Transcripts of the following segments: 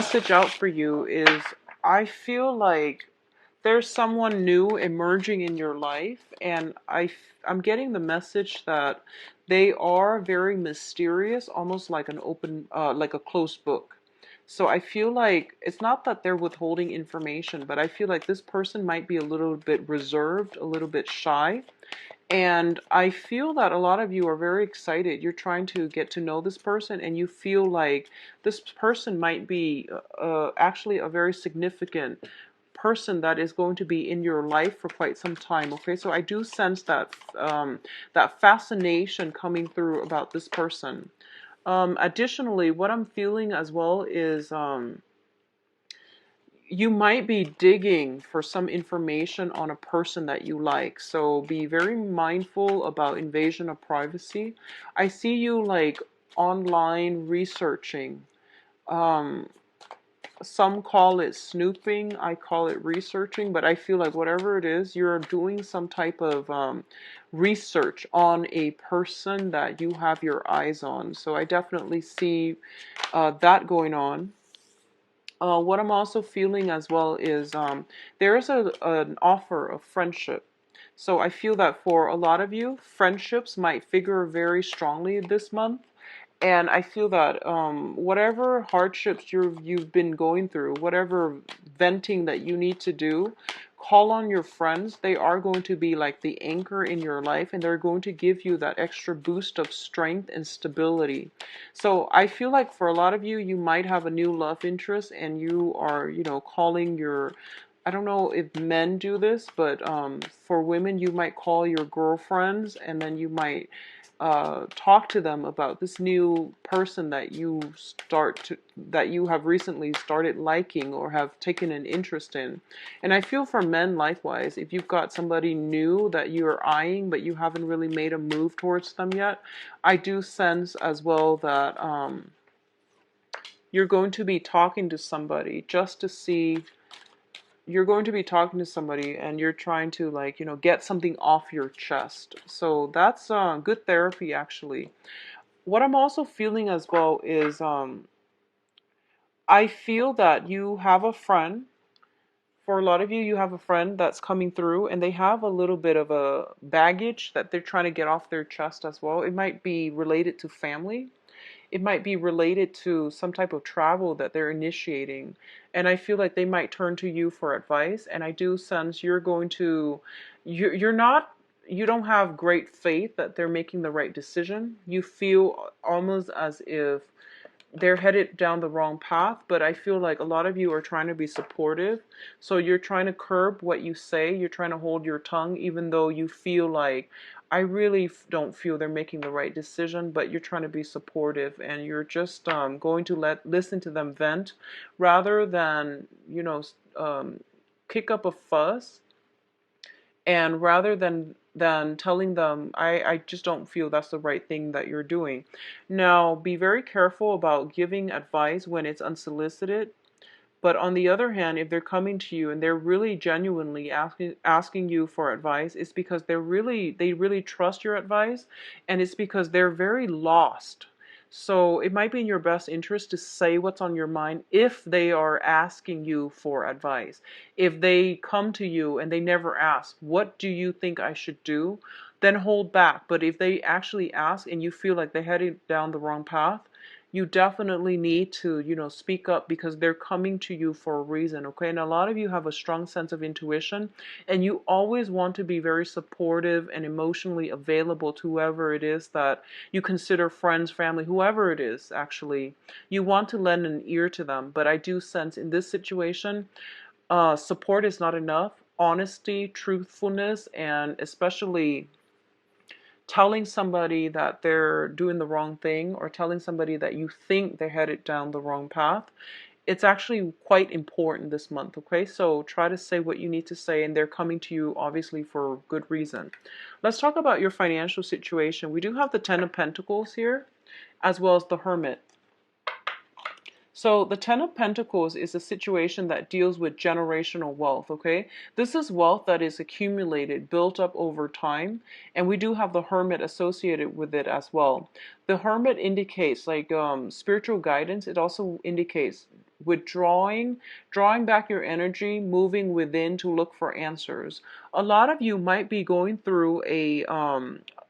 Message out for you is I feel like there's someone new emerging in your life, and I'm getting the message that they are very mysterious, almost like an open, like a closed book. So I feel like it's not that they're withholding information, but I feel like this person might be a little bit reserved, a little bit shy. And I feel that a lot of you are very excited. You're trying to get to know this person, and you feel like this person might be actually a very significant person that is going to be in your life for quite some time. Okay, so I do sense that that fascination coming through about this person. Additionally, what I'm feeling as well is you might be digging for some information on a person that you like. So be very mindful about invasion of privacy. I see you like online researching. Um, some call it snooping, I call it researching, but I feel like whatever it is, you're doing some type of research on a person that you have your eyes on. So I definitely see that going on. What I'm also feeling as well is there is an offer of friendship. So I feel that for a lot of you, friendships might figure very strongly this month. And I feel that whatever hardships you've been going through, whatever venting that you need to do, call on your friends. They are going to be like the anchor in your life, and they're going to give you that extra boost of strength and stability. So I feel like for a lot of you, you might have a new love interest, and you are, calling your, I don't know if men do this, but for women, you might call your girlfriends, and then you might talk to them about this new person that you have recently started liking or have taken an interest in. And I feel for men likewise, if you've got somebody new that you're eyeing but you haven't really made a move towards them yet, I do sense as well that you're going to be talking to somebody just to see you're going to be talking to somebody and you're trying to like get something off your chest. So that's good therapy actually. What I'm also feeling as well is I feel that you have a friend. For a lot of you, you have a friend that's coming through and they have a little bit of a baggage that they're trying to get off their chest as well. It might be related to family. It might be related to some type of travel that they're initiating. And I feel like they might turn to you for advice. And I do sense you're not, you don't have great faith that they're making the right decision. You feel almost as if they're headed down the wrong path, but I feel like a lot of you are trying to be supportive. So you're trying to curb what you say. You're trying to hold your tongue, even though you feel like, I really don't feel they're making the right decision, but you're trying to be supportive and you're just going to listen to them vent rather than, kick up a fuss, and rather than telling them I just don't feel that's the right thing that you're doing. Now be very careful about giving advice when it's unsolicited, but on the other hand, if they're coming to you and they're really genuinely asking you for advice, it's because they really trust your advice, and it's because they're very lost. So it might be in your best interest to say what's on your mind if they are asking you for advice. If they come to you and they never ask, what do you think I should do? Then hold back. But if they actually ask and you feel like they're heading down the wrong path, you definitely need to, speak up because they're coming to you for a reason, okay? And a lot of you have a strong sense of intuition, and you always want to be very supportive and emotionally available to whoever it is that you consider friends, family, whoever it is, actually. You want to lend an ear to them, but I do sense in this situation, support is not enough. Honesty, truthfulness, and especially telling somebody that they're doing the wrong thing or telling somebody that you think they're headed down the wrong path, it's actually quite important this month, okay? So try to say what you need to say, and they're coming to you obviously for good reason. Let's talk about your financial situation. We do have the Ten of Pentacles here, as well as the Hermit. So the Ten of Pentacles is a situation that deals with generational wealth, okay? This is wealth that is accumulated, built up over time, and we do have the Hermit associated with it as well. The Hermit indicates like spiritual guidance. It also indicates withdrawing, drawing back your energy, moving within to look for answers. A lot of you might be going through a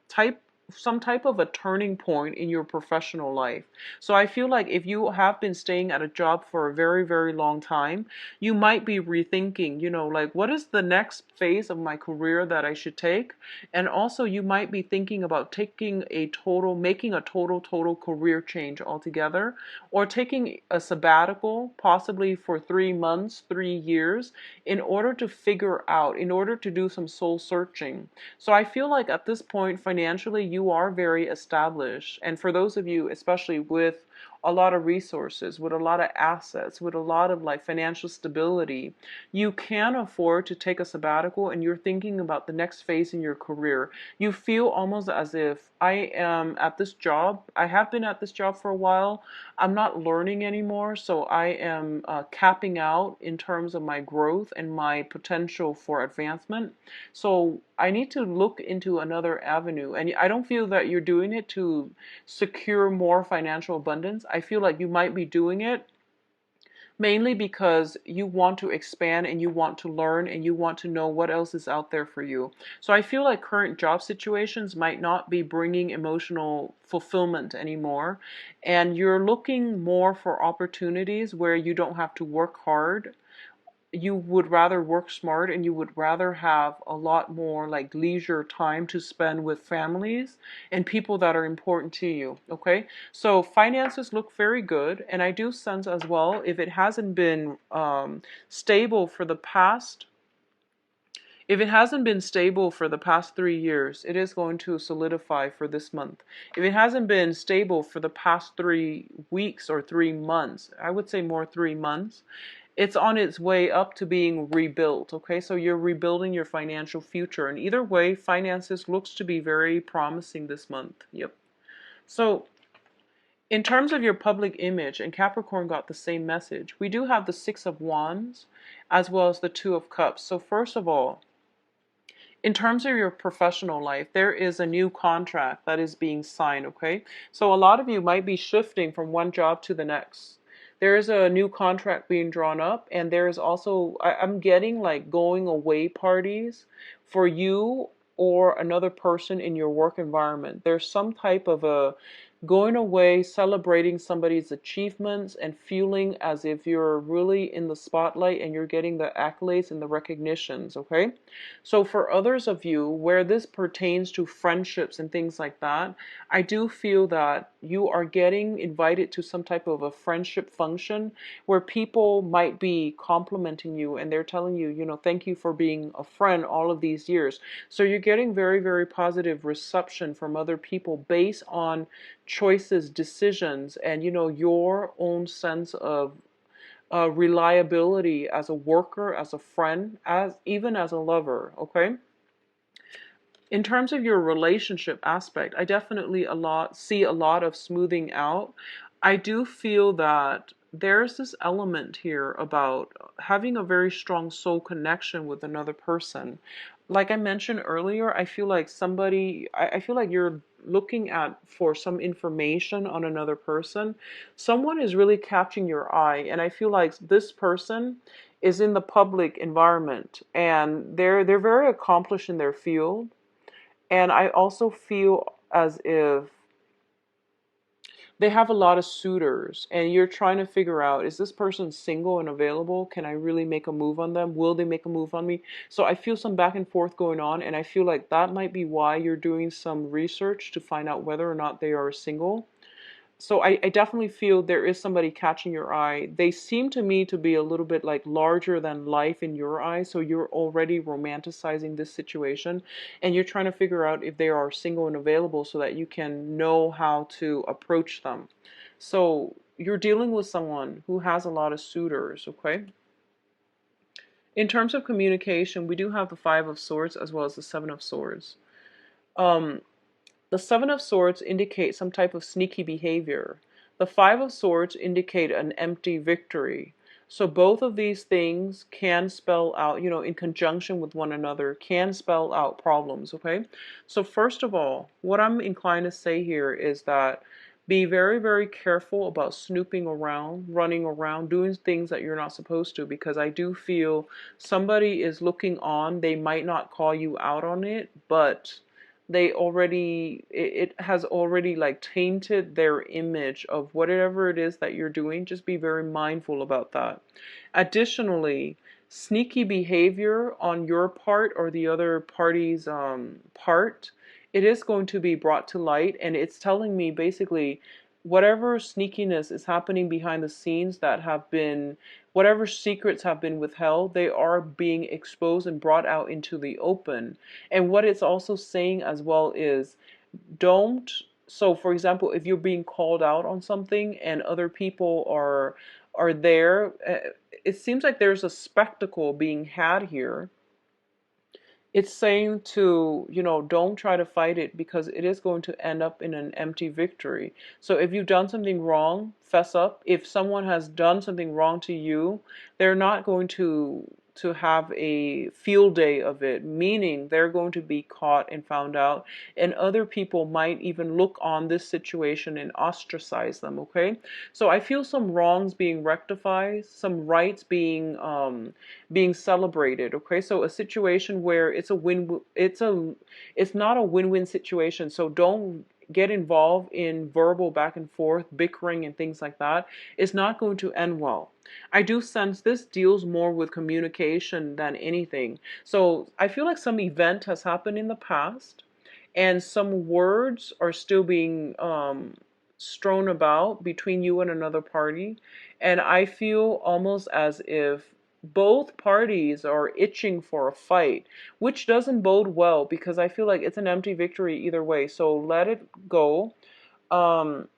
type some type of a turning point in your professional life. So I feel like if you have been staying at a job for a very, very long time, you might be rethinking, like what is the next phase of my career that I should take? And also you might be thinking about making a total career change altogether, or taking a sabbatical, possibly for 3 months, 3 years, in order to do some soul searching. So I feel like at this point, financially, you are very established. And for those of you, especially with a lot of resources, with a lot of assets, with a lot of like financial stability, you can afford to take a sabbatical and you're thinking about the next phase in your career. You feel almost as if I am at this job. I have been at this job for a while. I'm not learning anymore, so I am capping out in terms of my growth and my potential for advancement. So I need to look into another avenue. And I don't feel that you're doing it to secure more financial abundance. I feel like you might be doing it mainly because you want to expand and you want to learn and you want to know what else is out there for you. So I feel like current job situations might not be bringing emotional fulfillment anymore, and you're looking more for opportunities where you don't have to work hard. You would rather work smart and you would rather have a lot more like leisure time to spend with families and people that are important to you. Okay, so finances look very good, and I do sense as well, if it hasn't been stable for the past if it hasn't been stable for the past 3 years, it is going to solidify for this month. If it hasn't been stable for the past 3 weeks or 3 months, I would say more 3 months, it's on its way up to being rebuilt. Okay, so you're rebuilding your financial future, and either way, finances looks to be very promising this month. Yep. So in terms of your public image, and Capricorn got the same message, we do have the Six of Wands as well as the Two of Cups. So first of all, in terms of your professional life, there is a new contract that is being signed, okay? So a lot of you might be shifting from one job to the next. There is a new contract being drawn up, and there is also, I'm getting like going away parties for you or another person in your work environment. There's some type of a going away, celebrating somebody's achievements and feeling as if you're really in the spotlight and you're getting the accolades and the recognitions, okay? So for others of you, where this pertains to friendships and things like that, I do feel that you are getting invited to some type of a friendship function where people might be complimenting you and they're telling you, thank you for being a friend all of these years. So you're getting very, very positive reception from other people based on choices, decisions, and your own sense of reliability as a worker, as a friend, as even as a lover. Okay. In terms of your relationship aspect, I definitely see a lot of smoothing out. I do feel that there's this element here about having a very strong soul connection with another person. Like I mentioned earlier, I feel like you're looking at for some information on another person. Someone is really catching your eye, and I feel like this person is in the public environment and they're very accomplished in their field. And I also feel as if they have a lot of suitors and you're trying to figure out, is this person single and available? Can I really make a move on them? Will they make a move on me? So I feel some back and forth going on, and I feel like that might be why you're doing some research to find out whether or not they are single. So I definitely feel there is somebody catching your eye. They seem to me to be a little bit like larger than life in your eyes. So you're already romanticizing this situation and you're trying to figure out if they are single and available so that you can know how to approach them. So you're dealing with someone who has a lot of suitors, okay? In terms of communication, we do have the Five of Swords as well as the Seven of Swords. Um, The Seven of Swords indicates some type of sneaky behavior. The Five of Swords indicate an empty victory. So both of these things can spell out, in conjunction with one another, can spell out problems, okay? So first of all, what I'm inclined to say here is that be very, very careful about snooping around, running around, doing things that you're not supposed to, because I do feel somebody is looking on. They might not call you out on it, but it has already like tainted their image of whatever it is that you're doing. Just be very mindful about that. Additionally, sneaky behavior on your part or the other party's part, it is going to be brought to light, and it's telling me basically whatever sneakiness is happening behind the scenes that have been, whatever secrets have been withheld, they are being exposed and brought out into the open. And what it's also saying as well is don't, so for example, if you're being called out on something and other people are there, it seems like there's a spectacle being had here. It's saying to, don't try to fight it, because it is going to end up in an empty victory. So if you've done something wrong, fess up. If someone has done something wrong to you, they're not going to have a field day of it, meaning they're going to be caught and found out, and other people might even look on this situation and ostracize them, okay? So I feel some wrongs being rectified, some rights being celebrated, okay? So a situation where it's a win, it's not a win-win situation. So don't get involved in verbal back and forth, bickering and things like that. It's not going to end well. I do sense this deals more with communication than anything. So I feel like some event has happened in the past, and some words are still being strewn about between you and another party. And I feel almost as if both parties are itching for a fight, which doesn't bode well, because I feel like it's an empty victory either way. So let it go. Um,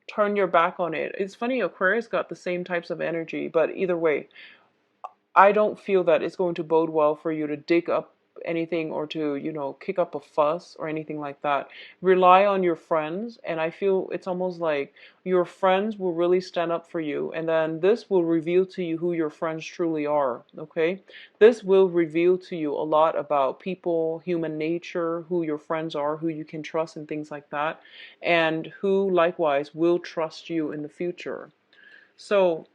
Turn your back on it. It's funny, Aquarius got the same types of energy, but either way, I don't feel that it's going to bode well for you to dig up anything or to, kick up a fuss or anything like that. Rely on your friends, and I feel it's almost like your friends will really stand up for you, and then this will reveal to you who your friends truly are, okay? This will reveal to you a lot about people, human nature, who your friends are, who you can trust and things like that, and who likewise will trust you in the future. So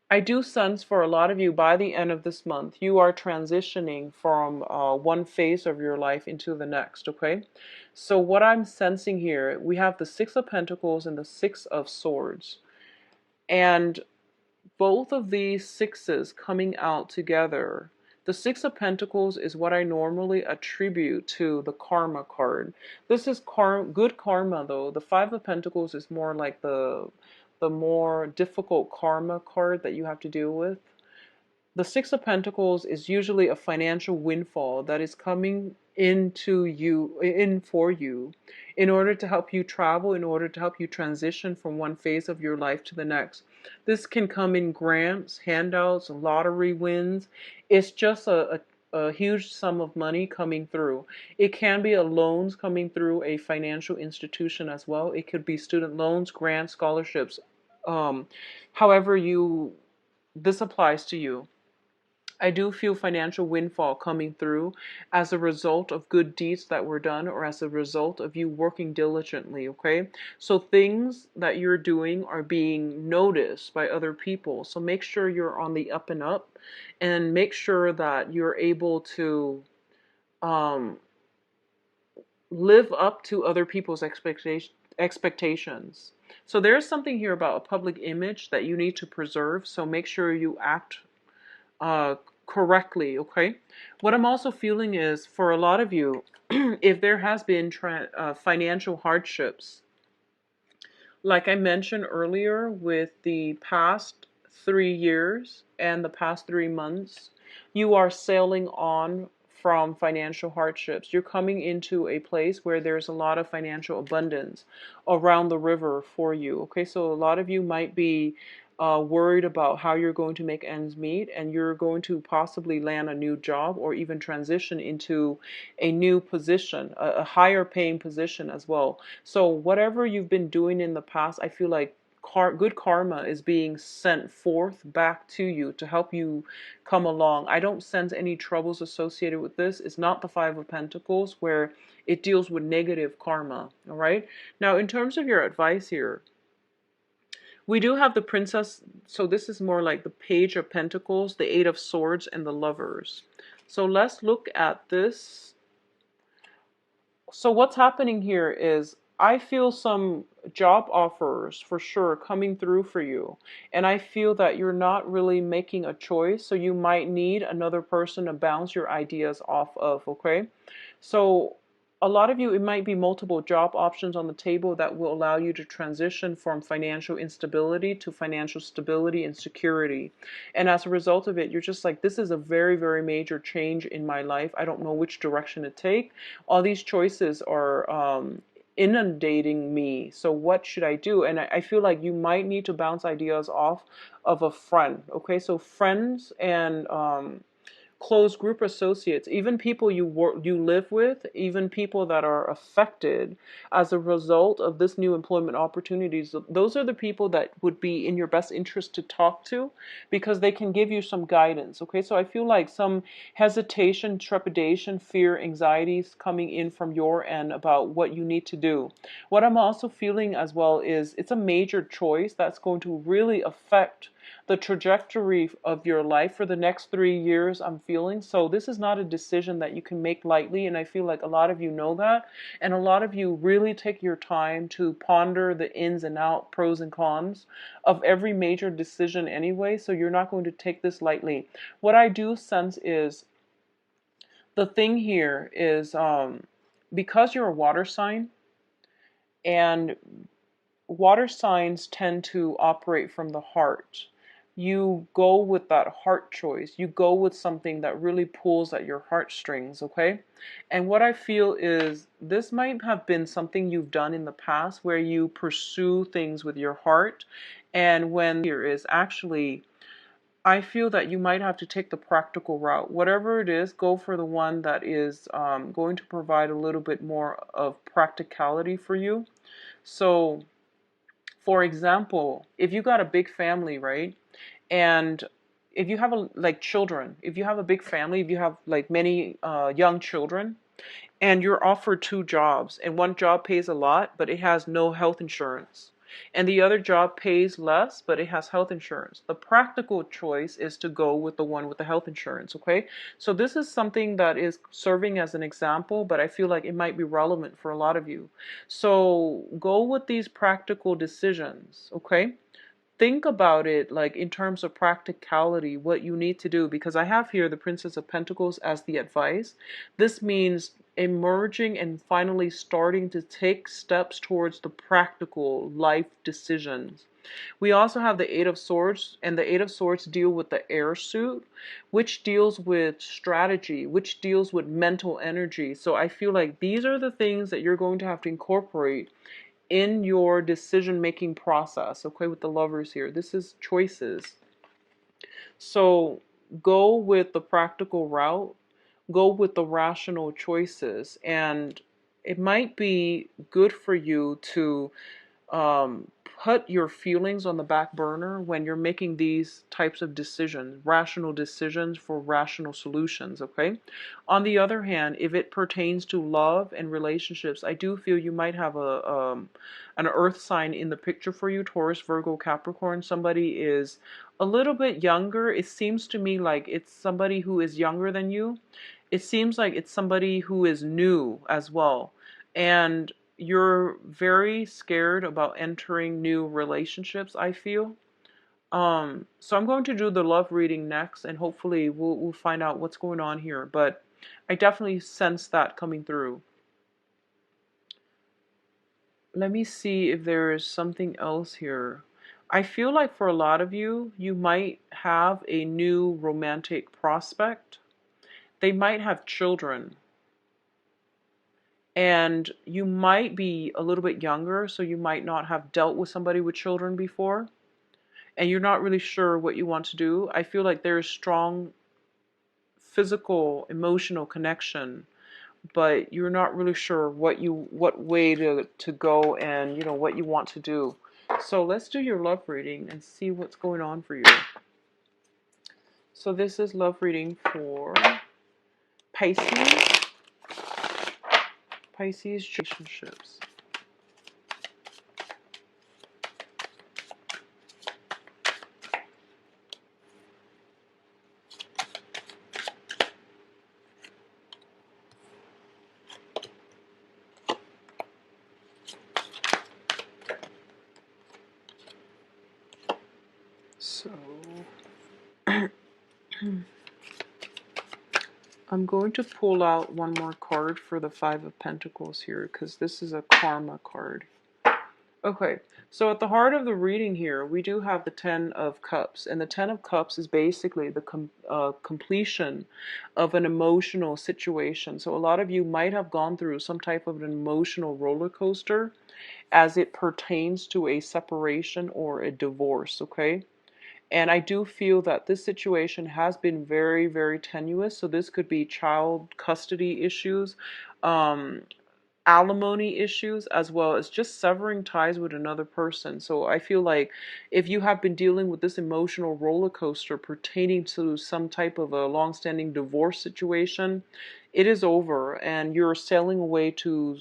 I do sense for a lot of you, by the end of this month, you are transitioning from one phase of your life into the next, okay? So what I'm sensing here, we have the Six of Pentacles and the Six of Swords. And both of these sixes coming out together. The Six of Pentacles is what I normally attribute to the Karma card. This is good karma, though. The Five of Pentacles is more like the more difficult karma card that you have to deal with. The Six of Pentacles is usually a financial windfall that is coming into you, in for you, in order to help you travel, in order to help you transition from one phase of your life to the next. This can come in grants, handouts, lottery wins. It's just a huge sum of money coming through. It can be a loans coming through a financial institution as well. It could be student loans, grants, scholarships. Um, However this applies to you. I do feel financial windfall coming through as a result of good deeds that were done, or as a result of you working diligently, okay? So things that you're doing are being noticed by other people. So make sure you're on the up and up, and make sure that you're able to um, live up to other people's expectations. So there's something here about a public image that you need to preserve. So make sure you act uh, correctly, okay? What I'm also feeling is, for a lot of you, if there has been financial hardships, like I mentioned earlier, with the past 3 years and the past 3 months, you are sailing on from financial hardships. You're coming into a place where there's a lot of financial abundance around the river for you. Okay, so a lot of you might be worried about how you're going to make ends meet, and you're going to possibly land a new job or even transition into a new position, a higher paying position as well. So whatever you've been doing in the past, I feel like good karma is being sent forth back to you to help you come along. I don't sense any troubles associated with this. It's not the Five of Pentacles where it deals with negative karma. All right. Now, in terms of your advice here, we do have the Princess, so this is more like the Page of Pentacles, the Eight of Swords, and the Lovers. So let's look at this. So what's happening here is I feel some job offers for sure coming through for you. And I feel that you're not really making a choice. So you might need another person to bounce your ideas off of, okay? So a lot of you, it might be multiple job options on the table that will allow you to transition from financial instability to financial stability and security. And as a result of it, you're just like, this is a very, very major change in my life. I don't know which direction to take. All these choices are inundating me. So what should I do? And I feel like you might need to bounce ideas off of a friend. Okay, so friends and close group associates, even people you live with, even people that are affected as a result of this new employment opportunities, those are the people that would be in your best interest to talk to because they can give you some guidance. Okay, so I feel like some hesitation, trepidation, fear, anxieties coming in from your end about what you need to do. What I'm also feeling as well is it's a major choice that's going to really affect the trajectory of your life for the next 3 years, I'm feeling. So this is not a decision that you can make lightly, and I feel like a lot of you know that, and a lot of you really take your time to ponder the ins and out, pros and cons of every major decision anyway, so you're not going to take this lightly. What I do sense is the thing here is because you're a water sign, and water signs tend to operate from the heart. You go with that heart choice. You go with something that really pulls at your heartstrings, okay? And what I feel is this might have been something you've done in the past where you pursue things with your heart. And when here is actually, I feel that you might have to take the practical route. Whatever it is, go for the one that is going to provide a little bit more of practicality for you. So, for example, if you got a big family, right? And if you have like children, if you have a big family, if you have like many young children, and you're offered two jobs, and one job pays a lot, but it has no health insurance, and the other job pays less, but it has health insurance. The practical choice is to go with the one with the health insurance, okay? So this is something that is serving as an example, but I feel like it might be relevant for a lot of you. So go with these practical decisions, okay? Think about it like in terms of practicality, what you need to do, because I have here the Princess of Pentacles as the advice. This means emerging and finally starting to take steps towards the practical life decisions. We also have the Eight of Swords, and the Eight of Swords deal with the air suit, which deals with strategy, which deals with mental energy. So I feel like these are the things that you're going to have to incorporate in your decision-making process, okay, with the Lovers here. This is choices. So go with the practical route, go with the rational choices, and it might be good for you to put your feelings on the back burner when you're making these types of decisions, rational decisions for rational solutions, okay? On the other hand, if it pertains to love and relationships, I do feel you might have an earth sign in the picture for you, Taurus, Virgo, Capricorn. Somebody is a little bit younger. It seems to me like it's somebody who is younger than you. It seems like it's somebody who is new as well. And you're very scared about entering new relationships, I feel. So I'm going to do the love reading next, and hopefully we'll find out what's going on here. But I definitely sense that coming through. Let me see if there is something else here. I feel like for a lot of you, you might have a new romantic prospect. They might have children. And you might be a little bit younger, so you might not have dealt with somebody with children before. and you're not really sure what you want to do. I feel like there's strong physical, emotional connection, but you're not really sure what way to go, and what you want to do. So let's do your love reading and see what's going on for you. So this is love reading for Pisces. Pisces relationships. So I'm going to pull out one more card for the Five of Pentacles here, because this is a karma card. Okay, so at the heart of the reading here, we do have the Ten of Cups. And the Ten of Cups is basically the completion of an emotional situation. So a lot of you might have gone through some type of an emotional roller coaster as it pertains to a separation or a divorce, okay? And I do feel that this situation has been very, very tenuous. So this could be child custody issues, um, alimony issues, as well as just severing ties with another person. So I feel like if you have been dealing with this emotional roller coaster pertaining to some type of a long-standing divorce situation, it is over and you're sailing away to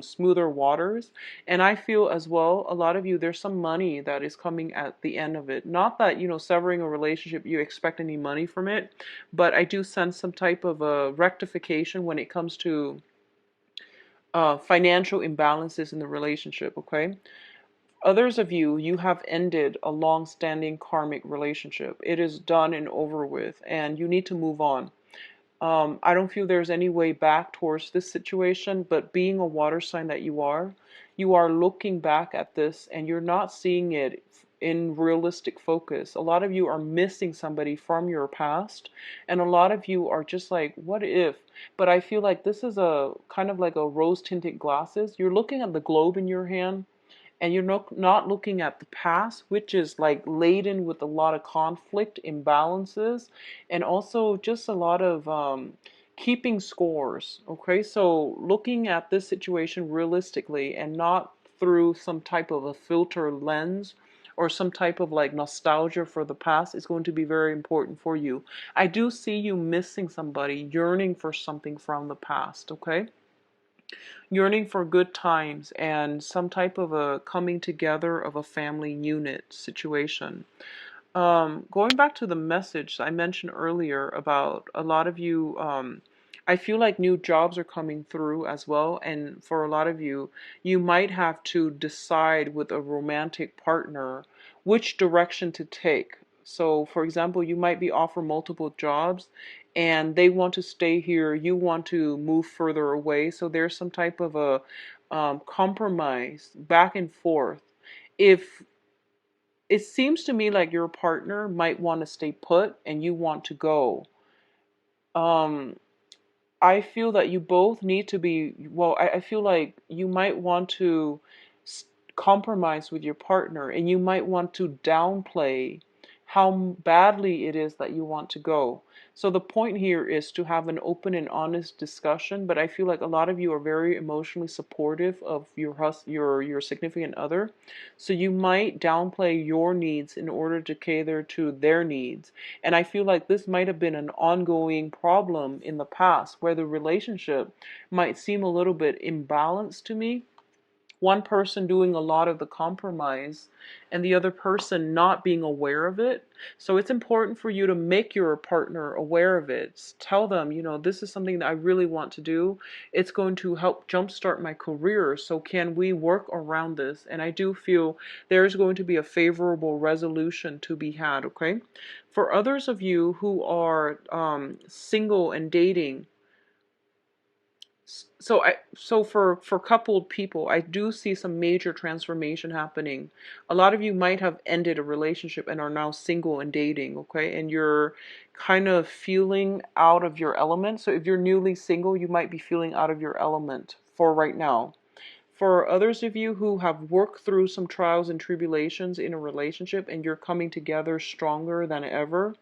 smoother waters. And I feel as well, a lot of you, there's some money that is coming at the end of it. Not that, severing a relationship, you expect any money from it, but I do sense some type of a rectification when it comes to financial imbalances in the relationship, okay? Others of you, you have ended a long-standing karmic relationship. It is done and over with, and you need to move on. I don't feel there's any way back towards this situation, but being a water sign that you are looking back at this and you're not seeing it in realistic focus. A lot of you are missing somebody from your past, and a lot of you are just like, what if? But I feel like this is a kind of like a rose-tinted glasses. You're looking at the globe in your hand, and you're not looking at the past, which is like laden with a lot of conflict, imbalances, and also just a lot of keeping scores. Okay, so looking at this situation realistically and not through some type of a filter lens or some type of like nostalgia for the past is going to be very important for you. I do see you missing somebody, yearning for something from the past, okay? Yearning for good times and some type of a coming together of a family unit situation. Going back to the message I mentioned earlier about a lot of you, I feel like new jobs are coming through as well. And for a lot of you, you might have to decide with a romantic partner which direction to take. So, for example, you might be offered multiple jobs and they want to stay here, you want to move further away. So there's some type of a compromise back and forth. If it seems to me like your partner might want to stay put and you want to go. Um, I feel that you both need to be, well, I feel like you might want to compromise with your partner and you might want to downplay how badly it is that you want to go. So the point here is to have an open and honest discussion, but I feel like a lot of you are very emotionally supportive of your significant other. So you might downplay your needs in order to cater to their needs. And I feel like this might have been an ongoing problem in the past where the relationship might seem a little bit imbalanced to me. One person doing a lot of the compromise and the other person not being aware of it. So it's important for you to make your partner aware of it. Tell them, this is something that I really want to do. It's going to help jumpstart my career. So can we work around this? And I do feel there's going to be a favorable resolution to be had, okay? For others of you who are single and dating, so for coupled people, I do see some major transformation happening. A lot of you might have ended a relationship and are now single and dating, okay? And you're kind of feeling out of your element. So if you're newly single, you might be feeling out of your element for right now. For others of you who have worked through some trials and tribulations in a relationship and you're coming together stronger than ever,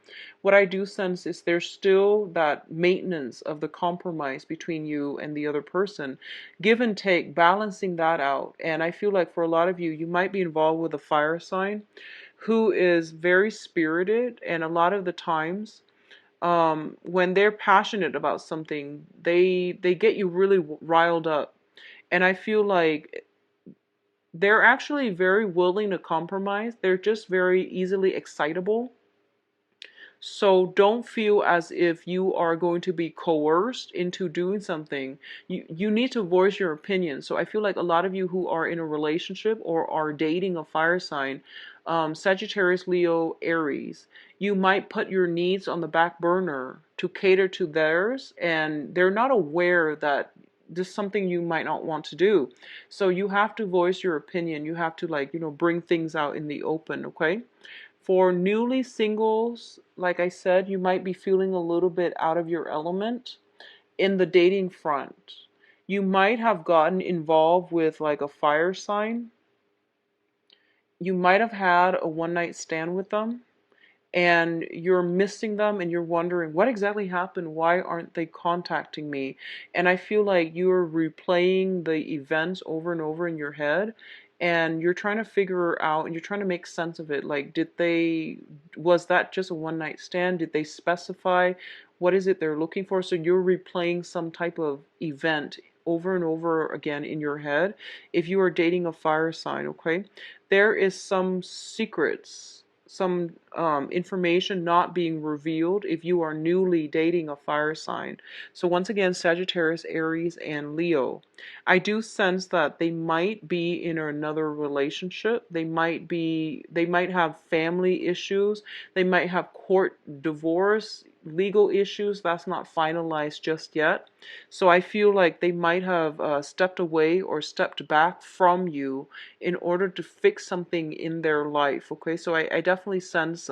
what I do sense is there's still that maintenance of the compromise between you and the other person. Give and take, balancing that out. And I feel like for a lot of you, you might be involved with a fire sign who is very spirited, and a lot of the times when they're passionate about something, they get you really riled up. And I feel like they're actually very willing to compromise. They're just very easily excitable. So don't feel as if you are going to be coerced into doing something. You need to voice your opinion. So I feel like a lot of you who are in a relationship or are dating a fire sign, Sagittarius, Leo, Aries, you might put your needs on the back burner to cater to theirs, and they're not aware that this is something you might not want to do. So you have to voice your opinion. You have to, like, bring things out in the open, okay? For newly singles, like I said, you might be feeling a little bit out of your element in the dating front. You might have gotten involved with like a fire sign. You might have had a one night stand with them, and you're missing them and you're wondering what exactly happened, why aren't they contacting me? And I feel like you're replaying the events over and over in your head, and you're trying to figure out and you're trying to make sense of it. Like, was that just a one night stand? Did they specify what is it they're looking for? So you're replaying some type of event over and over again in your head if you are dating a fire sign, okay? There is some secrets, some information not being revealed if you are newly dating a fire sign. So once again, Sagittarius, Aries, and Leo. I do sense that they might be in another relationship. They might have family issues. They might have court divorce, legal issues that's not finalized just yet. So I feel like they might have stepped away or stepped back from you in order to fix something in their life. Okay, so I definitely sense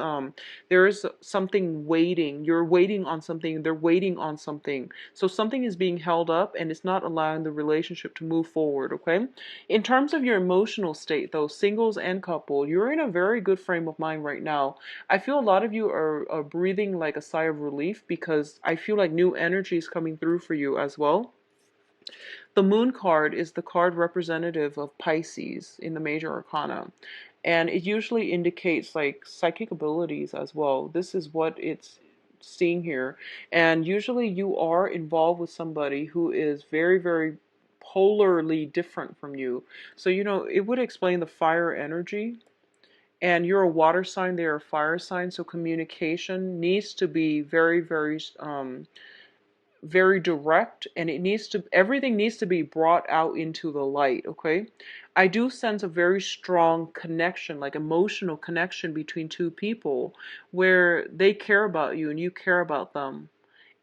there is something waiting. You're waiting on something. They're waiting on something. So something is being held up and it's not allowing the relationship to move forward. Okay, in terms of your emotional state, though, singles and couple, you're in a very good frame of mind right now. I feel a lot of you are breathing like a sigh of relief because I feel like new energy is coming through for you as well. The moon card is the card representative of Pisces in the major arcana. And it usually indicates like psychic abilities as well. This is what it's seeing here. And usually you are involved with somebody who is very, very polarly different from you. So, it would explain the fire energy. And you're a water sign, they're a fire sign. So communication needs to be very, very very direct, and everything needs to be brought out into the light. Okay, I do sense a very strong connection, like emotional connection between two people where they care about you and you care about them,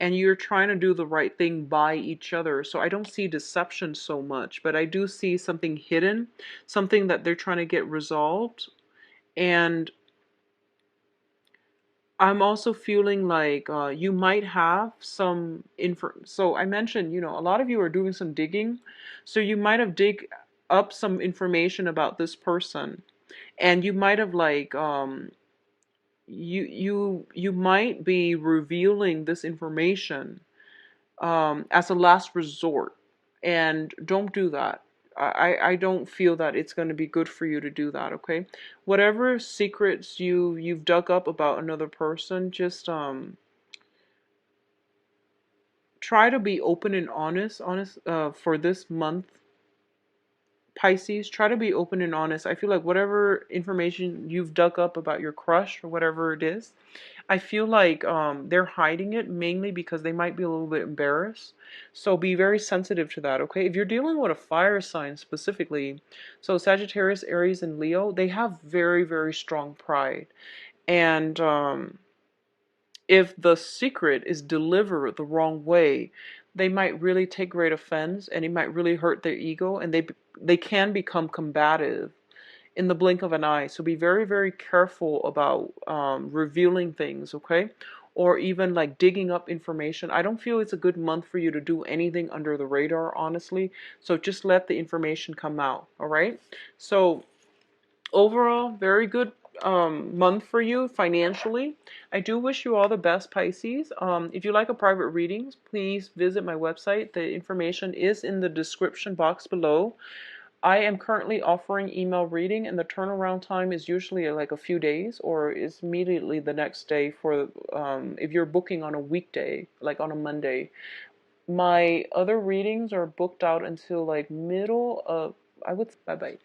and you're trying to do the right thing by each other. So I don't see deception so much, but I do see something hidden, something that they're trying to get resolved. And I'm also feeling like you might have some info. So I mentioned, a lot of you are doing some digging. So you might have dig up some information about this person, and you might have like you might be revealing this information as a last resort, and don't do that. I don't feel that it's going to be good for you to do that. Okay, whatever secrets you've dug up about another person, just try to be open and honest for this month, Pisces. Try to be open and honest. I feel like whatever information you've dug up about your crush or whatever it is, I feel like they're hiding it mainly because they might be a little bit embarrassed. So be very sensitive to that, okay? If you're dealing with a fire sign specifically, so Sagittarius, Aries, and Leo, they have very, very strong pride. And if the secret is delivered the wrong way, they might really take great offense, and it might really hurt their ego, and they can become combative in the blink of an eye. So be very, very careful about revealing things, okay? or even like digging up information. I don't feel it's a good month for you to do anything under the radar, honestly. So just let the information come out, all right? So overall, very good month for you financially. I do wish you all the best, Pisces. If you like a private reading, please visit my website. The information is in the description box below. I am currently offering email reading, and the turnaround time is usually like a few days, or is immediately the next day for if you're booking on a weekday, like on a Monday. My other readings are booked out until like middle of, I would, bye bye.